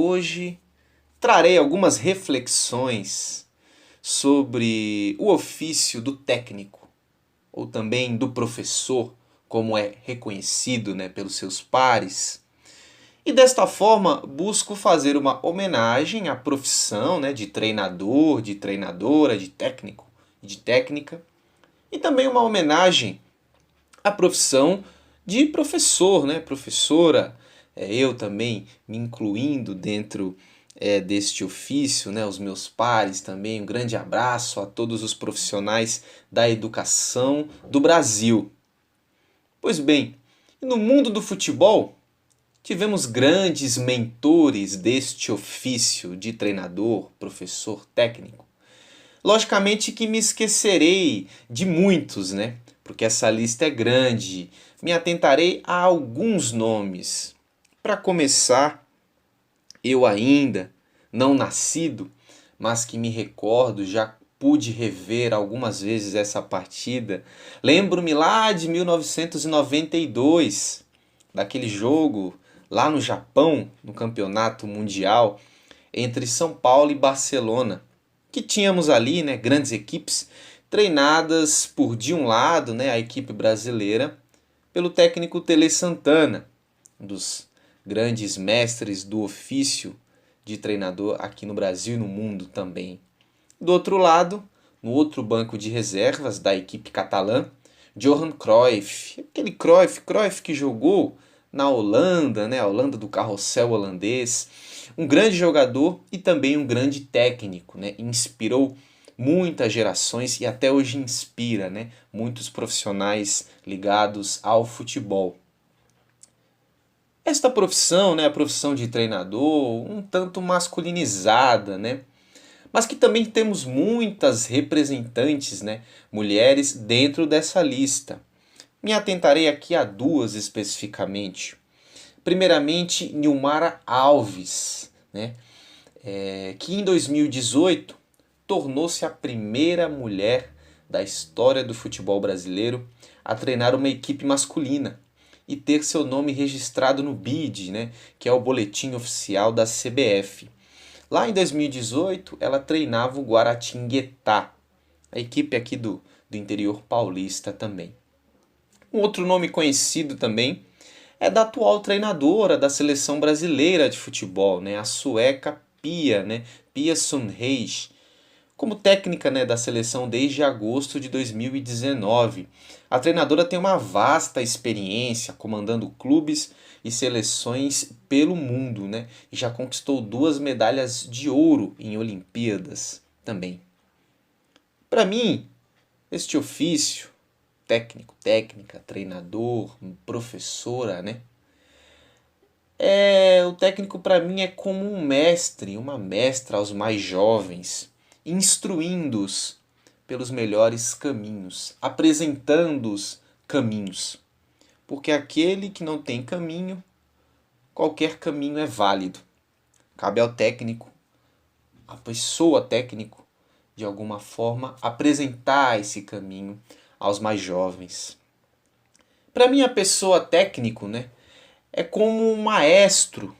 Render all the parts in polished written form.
hoje trarei algumas reflexões sobre o ofício do técnico, ou também do professor, como é reconhecido, pelos seus pares. E desta forma busco fazer uma homenagem à profissão, de treinador, de treinadora, de técnico e de técnica, e também uma homenagem à profissão de professor, professora, eu também me incluindo dentro deste ofício, os meus pares também. Um grande abraço a todos os profissionais da educação do Brasil. Pois bem, no mundo do futebol, tivemos grandes mentores deste ofício de treinador, professor, técnico. Logicamente que me esquecerei de muitos, porque essa lista é grande. Me atentarei a alguns nomes. Para começar, eu ainda não nascido, mas que me recordo, já pude rever algumas vezes essa partida. Lembro-me lá de 1992, daquele jogo lá no Japão, no Campeonato Mundial, entre São Paulo e Barcelona, que tínhamos ali grandes equipes treinadas por, de um lado, a equipe brasileira, pelo técnico Tele Santana, um dos grandes mestres do ofício de treinador aqui no Brasil e no mundo também. Do outro lado, no outro banco de reservas da equipe catalã, Johan Cruyff. Aquele Cruyff que jogou na Holanda, a Holanda do carrossel holandês. Um grande jogador e também um grande técnico, Inspirou muitas gerações e até hoje inspira, muitos profissionais ligados ao futebol. Esta profissão, a profissão de treinador, um tanto masculinizada, mas que também temos muitas representantes, mulheres dentro dessa lista. Me atentarei aqui a duas especificamente. Primeiramente, Nilmara Alves, que em 2018 tornou-se a primeira mulher da história do futebol brasileiro a treinar uma equipe masculina e ter seu nome registrado no BID, que é o Boletim Oficial da CBF. Lá em 2018, ela treinava o Guaratinguetá, a equipe aqui do interior paulista também. Um outro nome conhecido também é da atual treinadora da seleção brasileira de futebol, a sueca Pia, Pia Sundhage, como técnica da seleção desde agosto de 2019. A treinadora tem uma vasta experiência comandando clubes e seleções pelo mundo, e já conquistou 2 medalhas de ouro em Olimpíadas também. Para mim, este ofício, técnico, técnica, treinador, professora, o técnico para mim é como um mestre, uma mestra aos mais jovens, instruindo-os pelos melhores caminhos, apresentando-os caminhos. Porque aquele que não tem caminho, qualquer caminho é válido. Cabe ao técnico, à pessoa técnico, de alguma forma, apresentar esse caminho aos mais jovens. Para mim, a pessoa técnico, é como um maestro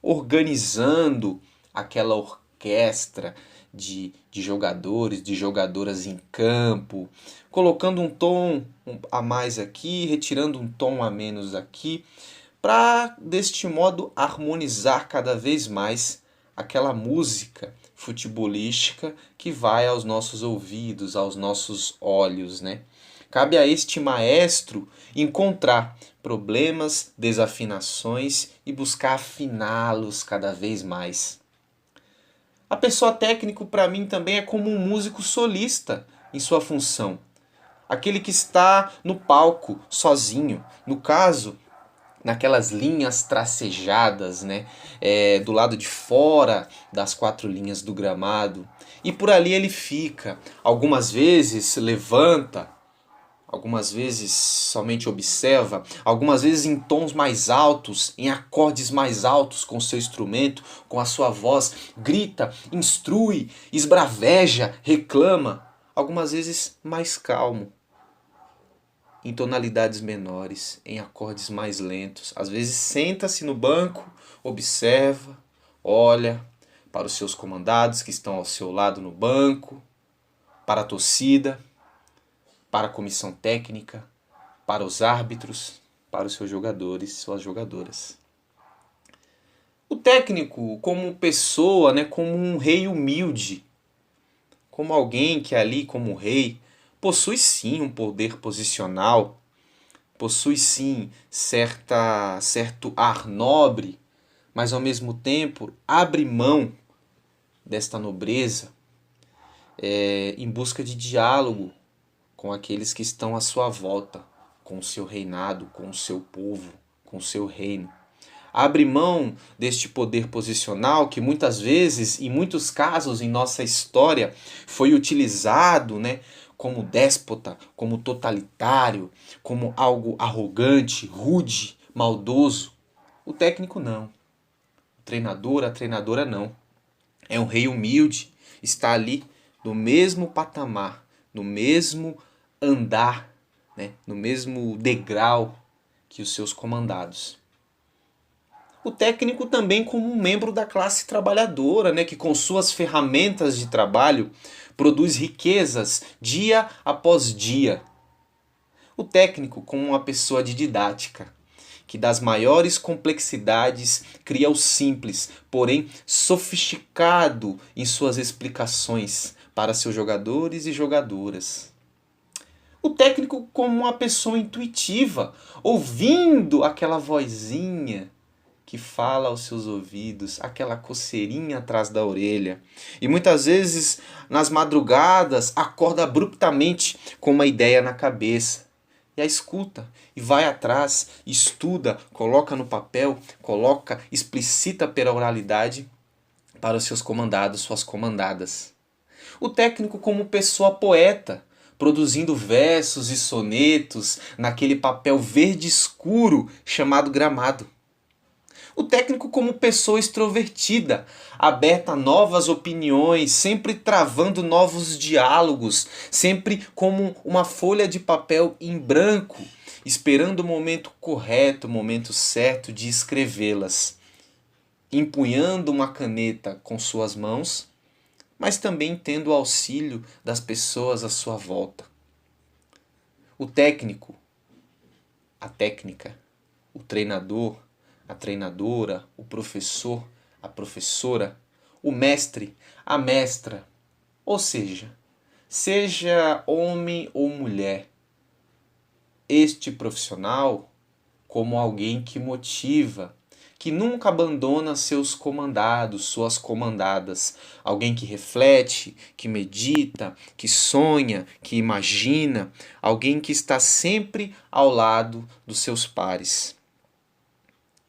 organizando aquela orquestra de jogadores, de jogadoras em campo, colocando um tom a mais aqui, retirando um tom a menos aqui, para deste modo harmonizar cada vez mais aquela música futebolística que vai aos nossos ouvidos, aos nossos olhos, Cabe a este maestro encontrar problemas, desafinações e buscar afiná-los cada vez mais. A pessoa técnico para mim também é como um músico solista em sua função. Aquele que está no palco sozinho. No caso, naquelas linhas tracejadas, do lado de fora das 4 linhas do gramado. E por ali ele fica. Algumas vezes levanta, algumas vezes somente observa, algumas vezes em tons mais altos, em acordes mais altos com seu instrumento, com a sua voz, grita, instrui, esbraveja, reclama, algumas vezes mais calmo, em tonalidades menores, em acordes mais lentos. Às vezes senta-se no banco, observa, olha para os seus comandados que estão ao seu lado no banco, para a torcida, para a comissão técnica, para os árbitros, para os seus jogadores, suas jogadoras. O técnico, como pessoa, né, como um rei humilde, como alguém que ali, como rei, possui sim um poder posicional, possui sim certo ar nobre, mas ao mesmo tempo abre mão desta nobreza em busca de diálogo com aqueles que estão à sua volta, com o seu reinado, com o seu povo, com o seu reino. Abre mão deste poder posicional que muitas vezes, em muitos casos em nossa história, foi utilizado, né, como déspota, como totalitário, como algo arrogante, rude, maldoso. O técnico não. O treinador, a treinadora não. É um rei humilde, está ali no mesmo patamar, no mesmo andar, né, no mesmo degrau que os seus comandados. O técnico também como um membro da classe trabalhadora, né, que com suas ferramentas de trabalho produz riquezas dia após dia. O técnico como uma pessoa de didática, que das maiores complexidades cria o simples, porém sofisticado em suas explicações para seus jogadores e jogadoras. O técnico como uma pessoa intuitiva, ouvindo aquela vozinha que fala aos seus ouvidos, aquela coceirinha atrás da orelha. E muitas vezes, nas madrugadas, acorda abruptamente com uma ideia na cabeça. E a escuta, e vai atrás, estuda, coloca no papel, coloca, explicita pela oralidade para os seus comandados, suas comandadas. O técnico como pessoa poeta, produzindo versos e sonetos naquele papel verde escuro chamado gramado. O técnico como pessoa extrovertida, aberta a novas opiniões, sempre travando novos diálogos, sempre como uma folha de papel em branco, esperando o momento correto, o momento certo de escrevê-las, empunhando uma caneta com suas mãos, mas também tendo o auxílio das pessoas à sua volta. O técnico, a técnica, o treinador, a treinadora, o professor, a professora, o mestre, a mestra. Ou seja homem ou mulher, este profissional como alguém que motiva, que nunca abandona seus comandados, suas comandadas. Alguém que reflete, que medita, que sonha, que imagina. Alguém que está sempre ao lado dos seus pares.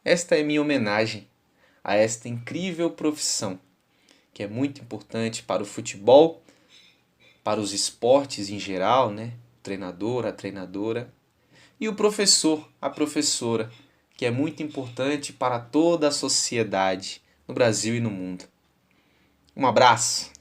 Esta é minha homenagem a esta incrível profissão, que é muito importante para o futebol, para os esportes em geral, né? O treinador, a treinadora, e o professor, a professora, que é muito importante para toda a sociedade, no Brasil e no mundo. Um abraço!